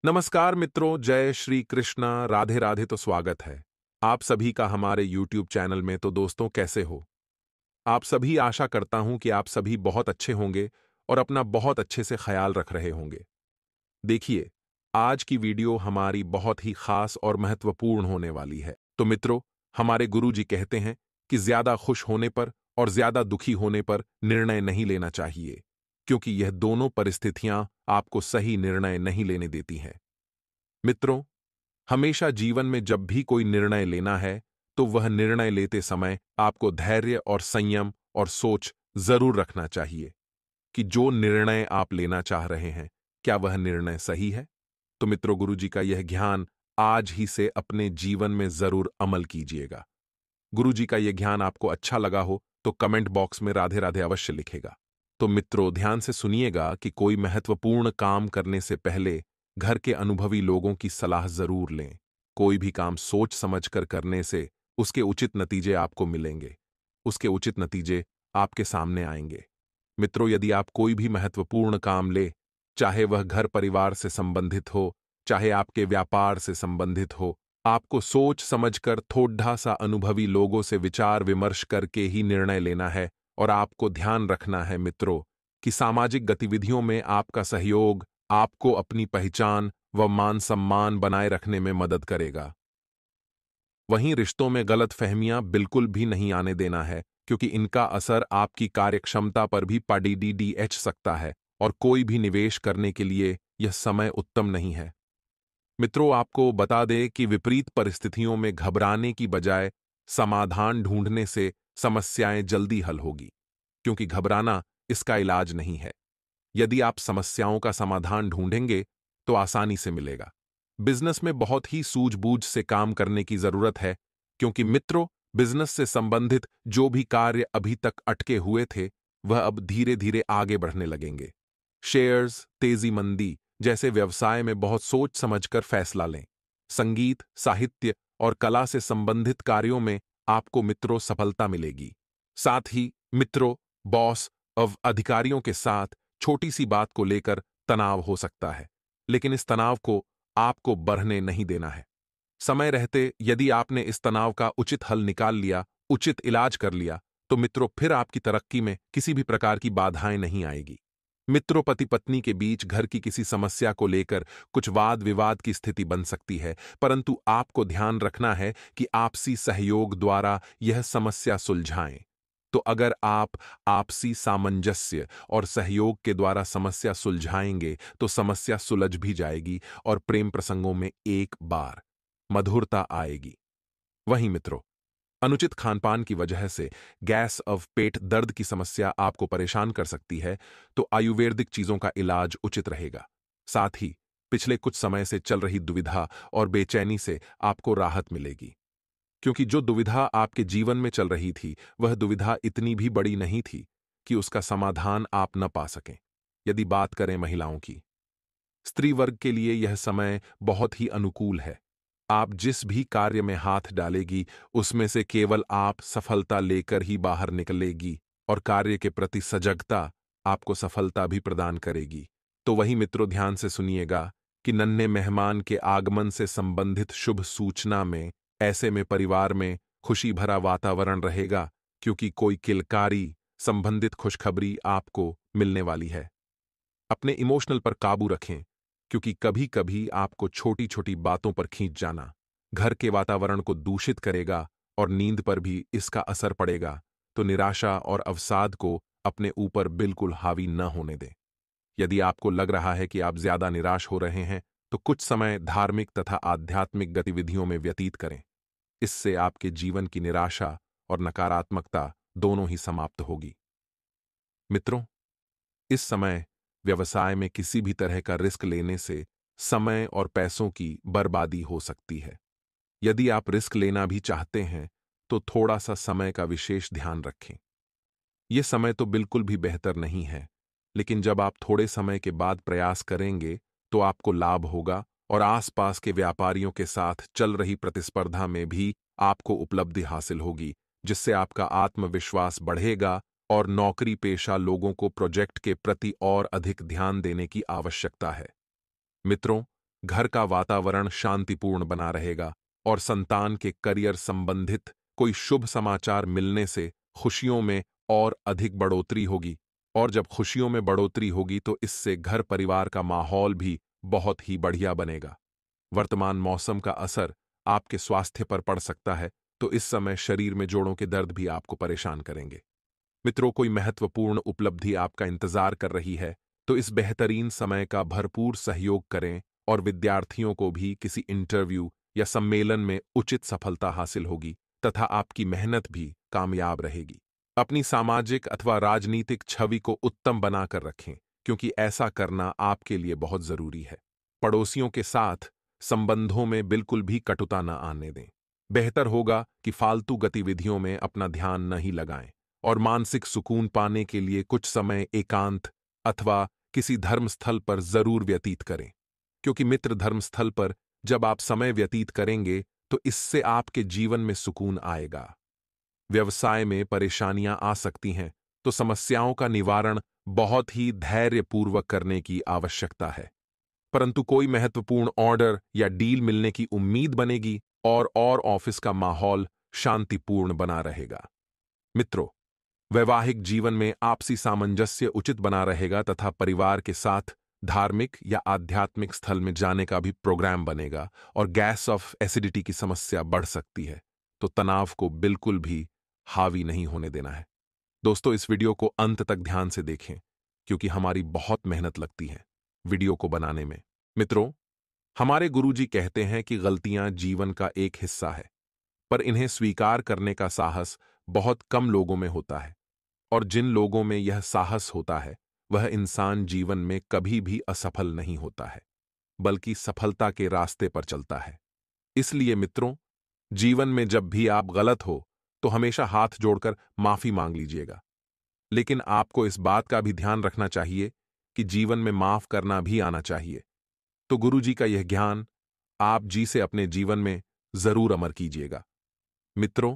नमस्कार मित्रों, जय श्री कृष्णा, राधे राधे। तो स्वागत है आप सभी का हमारे YouTube चैनल में। तो दोस्तों, कैसे हो आप सभी? आशा करता हूं कि आप सभी बहुत अच्छे होंगे और अपना बहुत अच्छे से ख्याल रख रहे होंगे। देखिए, आज की वीडियो हमारी बहुत ही खास और महत्वपूर्ण होने वाली है। तो मित्रों, हमारे गुरुजी कहते हैं कि ज्यादा खुश होने पर और ज्यादा दुखी होने पर निर्णय नहीं लेना चाहिए, क्योंकि यह दोनों परिस्थितियां आपको सही निर्णय नहीं लेने देती हैं। मित्रों, हमेशा जीवन में जब भी कोई निर्णय लेना है, तो वह निर्णय लेते समय आपको धैर्य और संयम और सोच जरूर रखना चाहिए कि जो निर्णय आप लेना चाह रहे हैं, क्या वह निर्णय सही है। तो मित्रों, गुरुजी का यह ज्ञान आज ही से अपने जीवन में जरूर अमल कीजिएगा। गुरुजी का यह ज्ञान आपको अच्छा लगा हो तो कमेंट बॉक्स में राधे राधे अवश्य लिखेगा। तो मित्रों, ध्यान से सुनिएगा कि कोई महत्वपूर्ण काम करने से पहले घर के अनुभवी लोगों की सलाह जरूर लें। कोई भी काम सोच समझकर करने से उसके उचित नतीजे आपको मिलेंगे, उसके उचित नतीजे आपके सामने आएंगे। मित्रों, यदि आप कोई भी महत्वपूर्ण काम ले, चाहे वह घर परिवार से संबंधित हो, चाहे आपके व्यापार से संबंधित हो, आपको सोच समझकर थोड़ा सा अनुभवी लोगों से विचार विमर्श करके ही निर्णय लेना है। और आपको ध्यान रखना है मित्रों कि सामाजिक गतिविधियों में आपका सहयोग आपको अपनी पहचान व मान सम्मान बनाए रखने में मदद करेगा। वहीं रिश्तों में गलतफहमियां बिल्कुल भी नहीं आने देना है, क्योंकि इनका असर आपकी कार्यक्षमता पर भी पड़ीडीएच सकता है और कोई भी निवेश करने के लिए यह समय उत्तम नहीं है। मित्रों, आपको बता दें कि विपरीत परिस्थितियों में घबराने की बजाय समाधान ढूंढने से समस्याएं जल्दी हल होगी, क्योंकि घबराना इसका इलाज नहीं है। यदि आप समस्याओं का समाधान ढूंढेंगे तो आसानी से मिलेगा। बिजनेस में बहुत ही सूझबूझ से काम करने की जरूरत है, क्योंकि मित्रों, बिजनेस से संबंधित जो भी कार्य अभी तक अटके हुए थे, वह अब धीरे धीरे आगे बढ़ने लगेंगे। शेयर्स, तेजी मंदी जैसे व्यवसाय में बहुत सोच समझकर फैसला लें। संगीत, साहित्य और कला से संबंधित कार्यों में आपको मित्रों सफलता मिलेगी। साथ ही मित्रों, बॉस और अधिकारियों के साथ छोटी सी बात को लेकर तनाव हो सकता है, लेकिन इस तनाव को आपको बढ़ने नहीं देना है। समय रहते यदि आपने इस तनाव का उचित हल निकाल लिया, उचित इलाज कर लिया, तो मित्रों फिर आपकी तरक्की में किसी भी प्रकार की बाधाएं नहीं आएगी। मित्रों, पति पत्नी के बीच घर की किसी समस्या को लेकर कुछ वाद विवाद की स्थिति बन सकती है, परंतु आपको ध्यान रखना है कि आपसी सहयोग द्वारा यह समस्या सुलझाएं। तो अगर आप आपसी सामंजस्य और सहयोग के द्वारा समस्या सुलझाएंगे तो समस्या सुलझ भी जाएगी और प्रेम प्रसंगों में एक बार मधुरता आएगी। वहीं मित्रों, अनुचित खानपान की वजह से गैस और पेट दर्द की समस्या आपको परेशान कर सकती है, तो आयुर्वेदिक चीजों का इलाज उचित रहेगा। साथ ही पिछले कुछ समय से चल रही दुविधा और बेचैनी से आपको राहत मिलेगी, क्योंकि जो दुविधा आपके जीवन में चल रही थी, वह दुविधा इतनी भी बड़ी नहीं थी कि उसका समाधान आप न पा सकें। यदि बात करें महिलाओं की, स्त्री वर्ग के लिए यह समय बहुत ही अनुकूल है। आप जिस भी कार्य में हाथ डालेगी, उसमें से केवल आप सफलता लेकर ही बाहर निकलेगी और कार्य के प्रति सजगता आपको सफलता भी प्रदान करेगी। तो वही मित्रों, ध्यान से सुनिएगा कि नन्हे मेहमान के आगमन से संबंधित शुभ सूचना में ऐसे में परिवार में खुशी भरा वातावरण रहेगा, क्योंकि कोई किलकारी संबंधित खुशखबरी आपको मिलने वाली है। अपने इमोशनल पर काबू रखें, क्योंकि कभी कभी आपको छोटी छोटी बातों पर खींच जाना घर के वातावरण को दूषित करेगा और नींद पर भी इसका असर पड़ेगा। तो निराशा और अवसाद को अपने ऊपर बिल्कुल हावी न होने दें। यदि आपको लग रहा है कि आप ज्यादा निराश हो रहे हैं, तो कुछ समय धार्मिक तथा आध्यात्मिक गतिविधियों में व्यतीत करें। इससे आपके जीवन की निराशा और नकारात्मकता दोनों ही समाप्त होगी। मित्रों, इस समय व्यवसाय में किसी भी तरह का रिस्क लेने से समय और पैसों की बर्बादी हो सकती है। यदि आप रिस्क लेना भी चाहते हैं, तो थोड़ा सा समय का विशेष ध्यान रखें। यह समय तो बिल्कुल भी बेहतर नहीं है, लेकिन जब आप थोड़े समय के बाद प्रयास करेंगे तो आपको लाभ होगा और आसपास के व्यापारियों के साथ चल रही प्रतिस्पर्धा में भी आपको उपलब्धि हासिल होगी, जिससे आपका आत्मविश्वास बढ़ेगा और नौकरी पेशा लोगों को प्रोजेक्ट के प्रति और अधिक ध्यान देने की आवश्यकता है। मित्रों, घर का वातावरण शांतिपूर्ण बना रहेगा और संतान के करियर संबंधित कोई शुभ समाचार मिलने से खुशियों में और अधिक बढ़ोतरी होगी। और जब खुशियों में बढ़ोतरी होगी तो इससे घर परिवार का माहौल भी बहुत ही बढ़िया बनेगा। वर्तमान मौसम का असर आपके स्वास्थ्य पर पड़ सकता है, तो इस समय शरीर में जोड़ों के दर्द भी आपको परेशान करेंगे। मित्रों, कोई महत्वपूर्ण उपलब्धि आपका इंतजार कर रही है, तो इस बेहतरीन समय का भरपूर सहयोग करें और विद्यार्थियों को भी किसी इंटरव्यू या सम्मेलन में उचित सफलता हासिल होगी तथा आपकी मेहनत भी कामयाब रहेगी। अपनी सामाजिक अथवा राजनीतिक छवि को उत्तम बनाकर रखें, क्योंकि ऐसा करना आपके लिए बहुत जरूरी है। पड़ोसियों के साथ संबंधों में बिल्कुल भी कटुता न आने दें। बेहतर होगा कि फालतू गतिविधियों में अपना ध्यान नहीं लगाएं और मानसिक सुकून पाने के लिए कुछ समय एकांत अथवा किसी धर्मस्थल पर जरूर व्यतीत करें, क्योंकि मित्र धर्मस्थल पर जब आप समय व्यतीत करेंगे तो इससे आपके जीवन में सुकून आएगा। व्यवसाय में परेशानियां आ सकती हैं, तो समस्याओं का निवारण बहुत ही धैर्यपूर्वक करने की आवश्यकता है। परंतु कोई महत्वपूर्ण ऑर्डर या डील मिलने की उम्मीद बनेगी और ऑफिस का माहौल शांतिपूर्ण बना रहेगा। मित्रों, वैवाहिक जीवन में आपसी सामंजस्य उचित बना रहेगा तथा परिवार के साथ धार्मिक या आध्यात्मिक स्थल में जाने का भी प्रोग्राम बनेगा और गैस ऑफ एसिडिटी की समस्या बढ़ सकती है, तो तनाव को बिल्कुल भी हावी नहीं होने देना है। दोस्तों, इस वीडियो को अंत तक ध्यान से देखें, क्योंकि हमारी बहुत मेहनत लगती है वीडियो को बनाने में। मित्रों, हमारे गुरुजी कहते हैं कि गलतियां जीवन का एक हिस्सा है, पर इन्हें स्वीकार करने का साहस बहुत कम लोगों में होता है। और जिन लोगों में यह साहस होता है, वह इंसान जीवन में कभी भी असफल नहीं होता है, बल्कि सफलता के रास्ते पर चलता है। इसलिए मित्रों, जीवन में जब भी आप गलत हो तो हमेशा हाथ जोड़कर माफी मांग लीजिएगा। लेकिन आपको इस बात का भी ध्यान रखना चाहिए कि जीवन में माफ करना भी आना चाहिए। तो गुरुजी का यह ज्ञान आप जी से अपने जीवन में जरूर अमर कीजिएगा। मित्रों,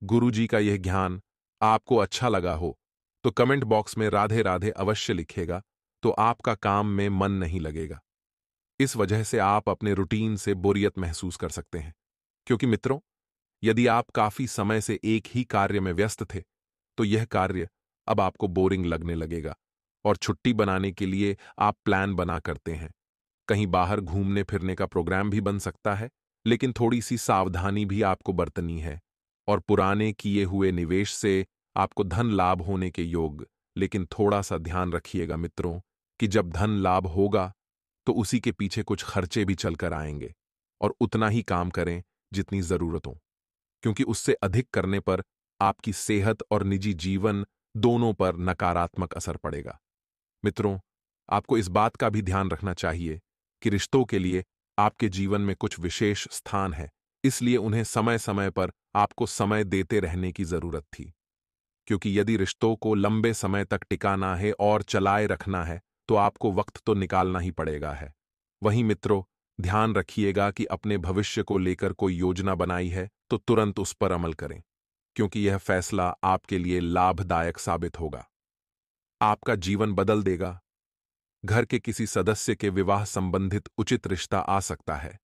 गुरुजी का यह ज्ञान आपको अच्छा लगा हो तो कमेंट बॉक्स में राधे राधे अवश्य लिखिएगा, तो आपका काम में मन नहीं लगेगा। इस वजह से आप अपने रूटीन से बोरियत महसूस कर सकते हैं, क्योंकि मित्रों, यदि आप काफी समय से एक ही कार्य में व्यस्त थे, तो यह कार्य अब आपको बोरिंग लगने लगेगा और छुट्टी बनाने के लिए आप प्लान बना करते हैं। कहीं बाहर घूमने फिरने का प्रोग्राम भी बन सकता है, लेकिन थोड़ी सी सावधानी भी आपको बरतनी है। और पुराने किए हुए निवेश से आपको धन लाभ होने के योग, लेकिन थोड़ा सा ध्यान रखिएगा मित्रों कि जब धन लाभ होगा तो उसी के पीछे कुछ खर्चे भी चलकर आएंगे, और उतना ही काम करें जितनी जरूरत हो, क्योंकि उससे अधिक करने पर आपकी सेहत और निजी जीवन दोनों पर नकारात्मक असर पड़ेगा। मित्रों, आपको इस बात का भी ध्यान रखना चाहिए कि रिश्तों के लिए आपके जीवन में कुछ विशेष स्थान है, इसलिए उन्हें समय समय पर आपको समय देते रहने की जरूरत थी। क्योंकि यदि रिश्तों को लंबे समय तक टिकाना है और चलाए रखना है, तो आपको वक्त तो निकालना ही पड़ेगा है। वहीं मित्रों, ध्यान रखिएगा कि अपने भविष्य को लेकर कोई योजना बनाई है तो तुरंत उस पर अमल करें, क्योंकि यह फैसला आपके लिए लाभदायक साबित होगा, आपका जीवन बदल देगा। घर के किसी सदस्य के विवाह संबंधित उचित रिश्ता आ सकता है।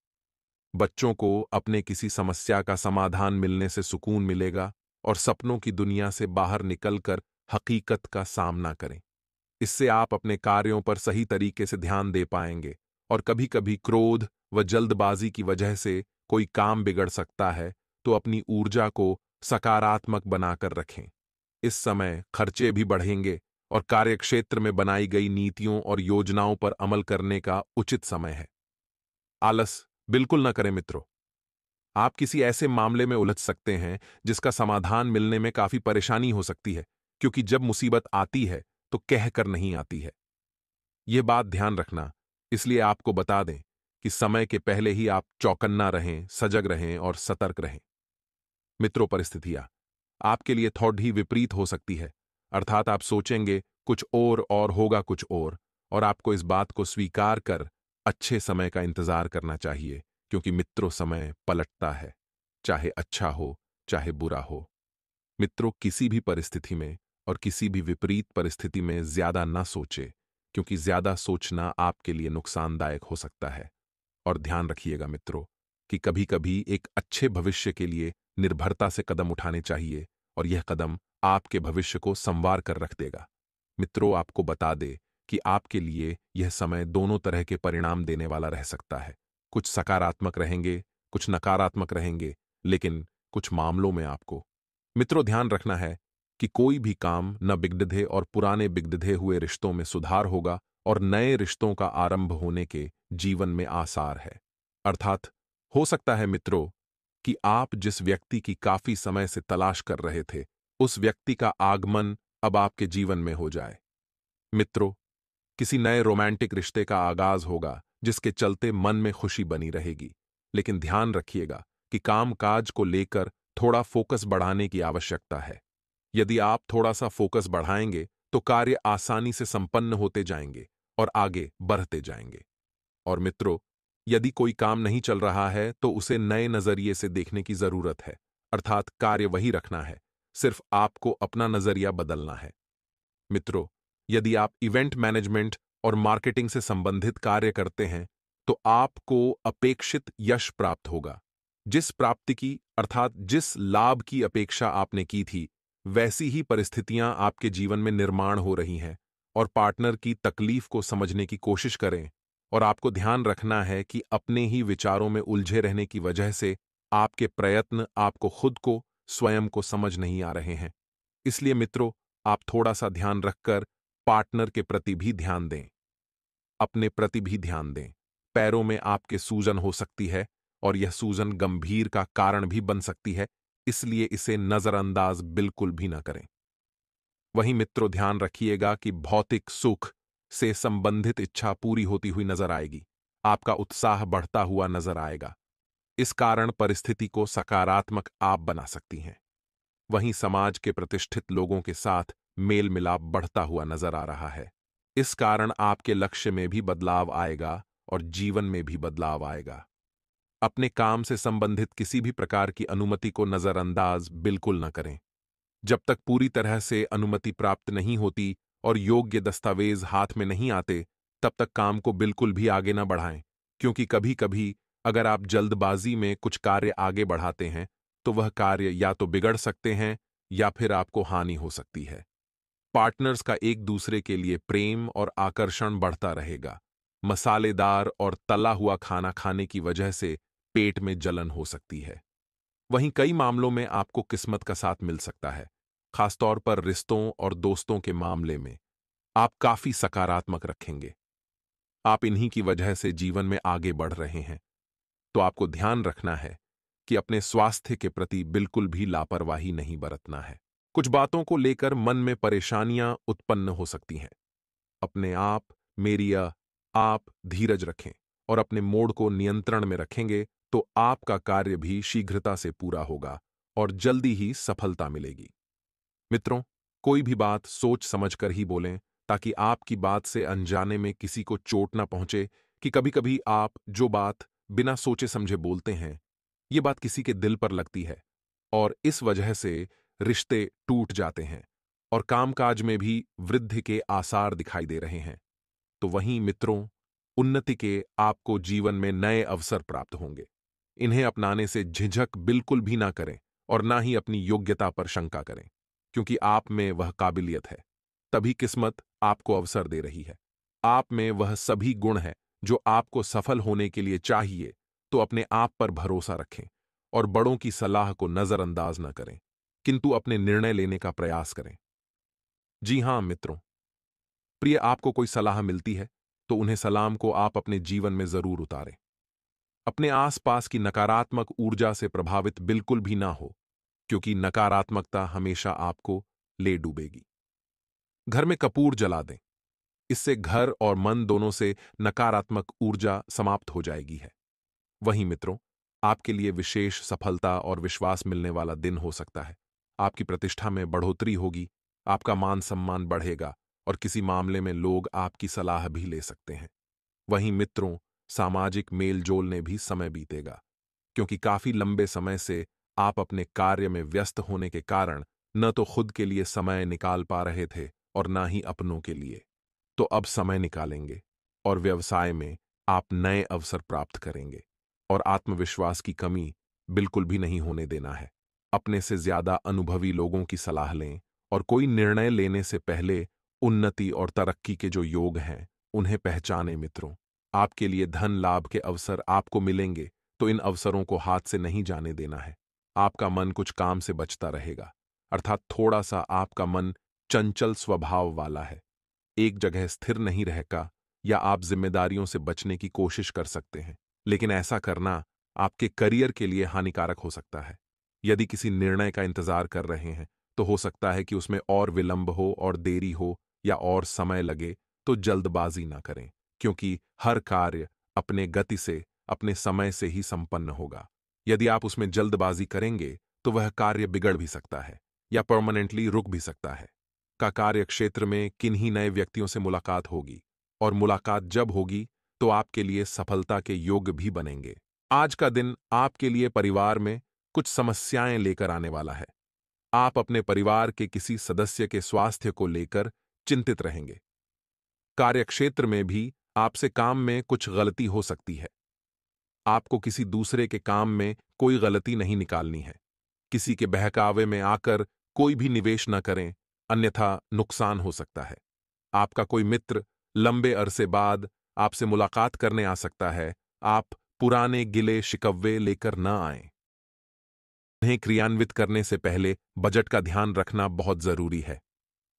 बच्चों को अपने किसी समस्या का समाधान मिलने से सुकून मिलेगा और सपनों की दुनिया से बाहर निकलकर हकीकत का सामना करें। इससे आप अपने कार्यों पर सही तरीके से ध्यान दे पाएंगे, और कभी कभी क्रोध व जल्दबाजी की वजह से कोई काम बिगड़ सकता है, तो अपनी ऊर्जा को सकारात्मक बनाकर रखें। इस समय खर्चे भी बढ़ेंगे और कार्यक्षेत्र में बनाई गई नीतियों और योजनाओं पर अमल करने का उचित समय है। आलस बिल्कुल न करें मित्रों। आप किसी ऐसे मामले में उलझ सकते हैं जिसका समाधान मिलने में काफी परेशानी हो सकती है, क्योंकि जब मुसीबत आती है तो कहकर नहीं आती है। यह बात ध्यान रखना, इसलिए आपको बता दें कि समय के पहले ही आप चौकन्ना रहें, सजग रहें और सतर्क रहें। मित्रों, परिस्थितियां आपके लिए थोड़ी विपरीत हो सकती है, अर्थात आप सोचेंगे कुछ और होगा कुछ और आपको इस बात को स्वीकार कर अच्छे समय का इंतजार करना चाहिए, क्योंकि मित्रों, समय पलटता है, चाहे अच्छा हो चाहे बुरा हो। मित्रों, किसी भी परिस्थिति में और किसी भी विपरीत परिस्थिति में ज्यादा ना सोचे, क्योंकि ज्यादा सोचना आपके लिए नुकसानदायक हो सकता है। और ध्यान रखिएगा मित्रों कि कभी-कभी एक अच्छे भविष्य के लिए निर्भरता से कदम उठाने चाहिए और यह कदम आपके भविष्य को संवार कर रख देगा। मित्रों, आपको बता दे कि आपके लिए यह समय दोनों तरह के परिणाम देने वाला रह सकता है। कुछ सकारात्मक रहेंगे, कुछ नकारात्मक रहेंगे, लेकिन कुछ मामलों में आपको मित्रों ध्यान रखना है कि कोई भी काम न बिगड़े और पुराने बिगड़े हुए रिश्तों में सुधार होगा और नए रिश्तों का आरंभ होने के जीवन में आसार है। अर्थात हो सकता है मित्रों कि आप जिस व्यक्ति की काफी समय से तलाश कर रहे थे, उस व्यक्ति का आगमन अब आपके जीवन में हो जाए। मित्रों, किसी नए रोमांटिक रिश्ते का आगाज होगा जिसके चलते मन में खुशी बनी रहेगी। लेकिन ध्यान रखिएगा कि कामकाज को लेकर थोड़ा फोकस बढ़ाने की आवश्यकता है। यदि आप थोड़ा सा फोकस बढ़ाएंगे तो कार्य आसानी से संपन्न होते जाएंगे और आगे बढ़ते जाएंगे। और मित्रों, यदि कोई काम नहीं चल रहा है तो उसे नए नजरिए से देखने की जरूरत है। अर्थात कार्य वही रखना है, सिर्फ आपको अपना नजरिया बदलना है। मित्रों, यदि आप इवेंट मैनेजमेंट और मार्केटिंग से संबंधित कार्य करते हैं तो आपको अपेक्षित यश प्राप्त होगा। जिस प्राप्ति की अर्थात जिस लाभ की अपेक्षा आपने की थी, वैसी ही परिस्थितियां आपके जीवन में निर्माण हो रही हैं। और पार्टनर की तकलीफ को समझने की कोशिश करें। और आपको ध्यान रखना है कि अपने ही विचारों में उलझे रहने की वजह से आपके प्रयत्न आपको खुद को स्वयं को समझ नहीं आ रहे हैं। इसलिए मित्रों, आप थोड़ा सा ध्यान रखकर पार्टनर के प्रति भी ध्यान दें, अपने प्रति भी ध्यान दें। पैरों में आपके सूजन हो सकती है और यह सूजन गंभीर का कारण भी बन सकती है, इसलिए इसे नजरअंदाज बिल्कुल भी न करें। वहीं मित्रों, ध्यान रखिएगा कि भौतिक सुख से संबंधित इच्छा पूरी होती हुई नजर आएगी। आपका उत्साह बढ़ता हुआ नजर आएगा। इस कारण परिस्थिति को सकारात्मक आप बना सकती हैं। वहीं समाज के प्रतिष्ठित लोगों के साथ मेल मिलाप बढ़ता हुआ नजर आ रहा है। इस कारण आपके लक्ष्य में भी बदलाव आएगा और जीवन में भी बदलाव आएगा। अपने काम से संबंधित किसी भी प्रकार की अनुमति को नजरअंदाज बिल्कुल न करें। जब तक पूरी तरह से अनुमति प्राप्त नहीं होती और योग्य दस्तावेज हाथ में नहीं आते, तब तक काम को बिल्कुल भी आगे न बढ़ाएं। क्योंकि कभी-कभी अगर आप जल्दबाजी में कुछ कार्य आगे बढ़ाते हैं तो वह कार्य या तो बिगड़ सकते हैं या फिर आपको हानि हो सकती है। पार्टनर्स का एक दूसरे के लिए प्रेम और आकर्षण बढ़ता रहेगा। मसालेदार और तला हुआ खाना खाने की वजह से पेट में जलन हो सकती है। वहीं कई मामलों में आपको किस्मत का साथ मिल सकता है। खासतौर पर रिश्तों और दोस्तों के मामले में आप काफी सकारात्मक रखेंगे। आप इन्हीं की वजह से जीवन में आगे बढ़ रहे हैं। तो आपको ध्यान रखना है कि अपने स्वास्थ्य के प्रति बिल्कुल भी लापरवाही नहीं बरतना है। कुछ बातों को लेकर मन में परेशानियां उत्पन्न हो सकती हैं। अपने आप धीरज रखें और अपने मोड को नियंत्रण में रखेंगे तो आपका कार्य भी शीघ्रता से पूरा होगा और जल्दी ही सफलता मिलेगी। मित्रों, कोई भी बात सोच समझकर ही बोलें ताकि आपकी बात से अनजाने में किसी को चोट ना पहुंचे। कि कभी-कभी आप जो बात बिना सोचे समझे बोलते हैं, ये बात किसी के दिल पर लगती है और इस वजह से रिश्ते टूट जाते हैं और कामकाज में भी वृद्धि के आसार दिखाई दे रहे हैं। तो वहीं मित्रों, उन्नति के आपको जीवन में नए अवसर प्राप्त होंगे। इन्हें अपनाने से झिझक बिल्कुल भी ना करें और ना ही अपनी योग्यता पर शंका करें, क्योंकि आप में वह काबिलियत है, तभी किस्मत आपको अवसर दे रही है। आप में वह सभी गुण है जो आपको सफल होने के लिए चाहिए। तो अपने आप पर भरोसा रखें और बड़ों की सलाह को नजरअंदाज न करें, किंतु अपने निर्णय लेने का प्रयास करें। जी हां मित्रों, प्रिय, आपको कोई सलाह मिलती है तो उन्हें सलाम को आप अपने जीवन में जरूर उतारें। अपने आसपास की नकारात्मक ऊर्जा से प्रभावित बिल्कुल भी ना हो, क्योंकि नकारात्मकता हमेशा आपको ले डूबेगी। घर में कपूर जला दें, इससे घर और मन दोनों से नकारात्मक ऊर्जा समाप्त हो जाएगी है। वहीं मित्रों, आपके लिए विशेष सफलता और विश्वास मिलने वाला दिन हो सकता है। आपकी प्रतिष्ठा में बढ़ोतरी होगी, आपका मान सम्मान बढ़ेगा और किसी मामले में लोग आपकी सलाह भी ले सकते हैं। वहीं मित्रों, सामाजिक मेलजोल ने भी समय बीतेगा, क्योंकि काफी लंबे समय से आप अपने कार्य में व्यस्त होने के कारण न तो खुद के लिए समय निकाल पा रहे थे और ना ही अपनों के लिए। तो अब समय निकालेंगे और व्यवसाय में आप नए अवसर प्राप्त करेंगे और आत्मविश्वास की कमी बिल्कुल भी नहीं होने देना है। अपने से ज्यादा अनुभवी लोगों की सलाह लें और कोई निर्णय लेने से पहले उन्नति और तरक्की के जो योग हैं उन्हें पहचानें। मित्रों, आपके लिए धन लाभ के अवसर आपको मिलेंगे, तो इन अवसरों को हाथ से नहीं जाने देना है। आपका मन कुछ काम से बचता रहेगा, अर्थात थोड़ा सा आपका मन चंचल स्वभाव वाला है, एक जगह स्थिर नहीं रहेगा, या आप जिम्मेदारियों से बचने की कोशिश कर सकते हैं, लेकिन ऐसा करना आपके करियर के लिए हानिकारक हो सकता है। यदि किसी निर्णय का इंतजार कर रहे हैं तो हो सकता है कि उसमें और विलंब हो और देरी हो या और समय लगे, तो जल्दबाजी ना करें, क्योंकि हर कार्य अपने गति से, अपने समय से ही संपन्न होगा। यदि आप उसमें जल्दबाजी करेंगे तो वह कार्य बिगड़ भी सकता है या परमानेंटली रुक भी सकता है। का कार्य क्षेत्र में किन्हीं नए व्यक्तियों से मुलाकात होगी, और मुलाकात जब होगी तो आपके लिए सफलता के योग्य भी बनेंगे। आज का दिन आपके लिए परिवार में कुछ समस्याएं लेकर आने वाला है। आप अपने परिवार के किसी सदस्य के स्वास्थ्य को लेकर चिंतित रहेंगे। कार्यक्षेत्र में भी आपसे काम में कुछ गलती हो सकती है। आपको किसी दूसरे के काम में कोई गलती नहीं निकालनी है। किसी के बहकावे में आकर कोई भी निवेश न करें, अन्यथा नुकसान हो सकता है। आपका कोई मित्र लंबे अरसे बाद आपसे मुलाकात करने आ सकता है। आप पुराने गिले शिकवे लेकर न आएं। उन्हें क्रियान्वित करने से पहले बजट का ध्यान रखना बहुत जरूरी है।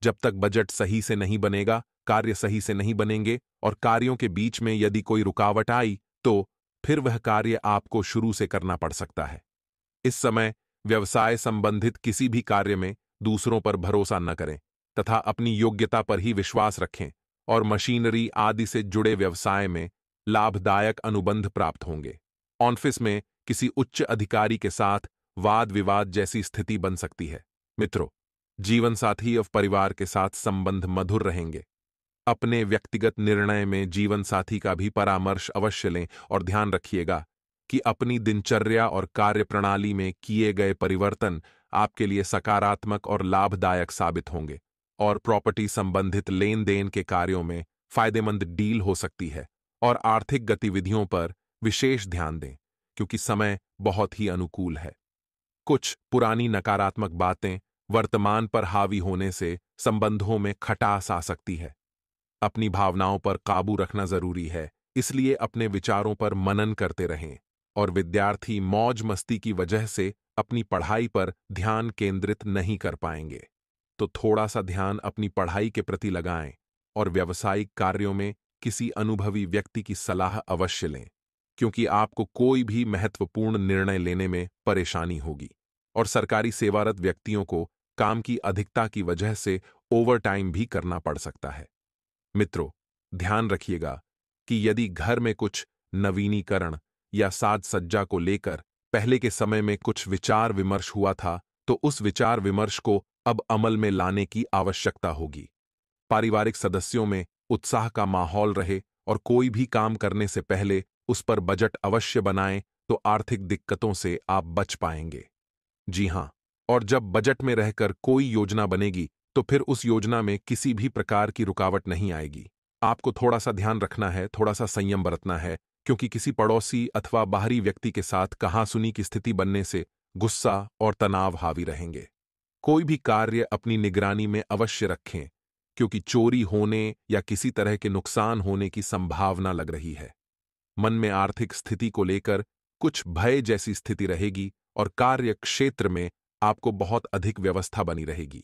जब तक बजट सही से नहीं बनेगा, कार्य सही से नहीं बनेंगे, और कार्यों के बीच में यदि कोई रुकावट आई तो फिर वह कार्य आपको शुरू से करना पड़ सकता है। इस समय व्यवसाय संबंधित किसी भी कार्य में दूसरों पर भरोसा न करें तथा अपनी योग्यता पर ही विश्वास रखें, और मशीनरी आदि से जुड़े व्यवसाय में लाभदायक अनुबंध प्राप्त होंगे। ऑफिस में किसी उच्च अधिकारी के साथ वाद विवाद जैसी स्थिति बन सकती है। मित्रों, जीवन साथी और परिवार के साथ संबंध मधुर रहेंगे। अपने व्यक्तिगत निर्णय में जीवन साथी का भी परामर्श अवश्य लें, और ध्यान रखिएगा कि अपनी दिनचर्या और कार्य प्रणाली में किए गए परिवर्तन आपके लिए सकारात्मक और लाभदायक साबित होंगे, और प्रॉपर्टी संबंधित लेन देन के कार्यों में फायदेमंद डील हो सकती है। और आर्थिक गतिविधियों पर विशेष ध्यान दें, क्योंकि समय बहुत ही अनुकूल है। कुछ पुरानी नकारात्मक बातें वर्तमान पर हावी होने से संबंधों में खटास आ सकती है। अपनी भावनाओं पर काबू रखना जरूरी है, इसलिए अपने विचारों पर मनन करते रहें। और विद्यार्थी मौज मस्ती की वजह से अपनी पढ़ाई पर ध्यान केंद्रित नहीं कर पाएंगे, तो थोड़ा सा ध्यान अपनी पढ़ाई के प्रति लगाएं, और व्यावसायिक कार्यों में किसी अनुभवी व्यक्ति की सलाह अवश्य लें, क्योंकि आपको कोई भी महत्वपूर्ण निर्णय लेने में परेशानी होगी। और सरकारी सेवारत व्यक्तियों को काम की अधिकता की वजह से ओवरटाइम भी करना पड़ सकता है। मित्रों, ध्यान रखिएगा कि यदि घर में कुछ नवीनीकरण या साज सज्जा को लेकर पहले के समय में कुछ विचार विमर्श हुआ था, तो उस विचार विमर्श को अब अमल में लाने की आवश्यकता होगी। पारिवारिक सदस्यों में उत्साह का माहौल रहे, और कोई भी काम करने से पहले उस पर बजट अवश्य बनाएं, तो आर्थिक दिक्कतों से आप बच पाएंगे। जी हां, और जब बजट में रहकर कोई योजना बनेगी तो फिर उस योजना में किसी भी प्रकार की रुकावट नहीं आएगी। आपको थोड़ा सा ध्यान रखना है, थोड़ा सा संयम बरतना है, क्योंकि किसी पड़ोसी अथवा बाहरी व्यक्ति के साथ कहासुनी की स्थिति बनने से गुस्सा और तनाव हावी रहेंगे। कोई भी कार्य अपनी निगरानी में अवश्य रखें, क्योंकि चोरी होने या किसी तरह के नुकसान होने की संभावना लग रही है। मन में आर्थिक स्थिति को लेकर कुछ भय जैसी स्थिति रहेगी, और कार्य क्षेत्र में आपको बहुत अधिक व्यवस्था बनी रहेगी।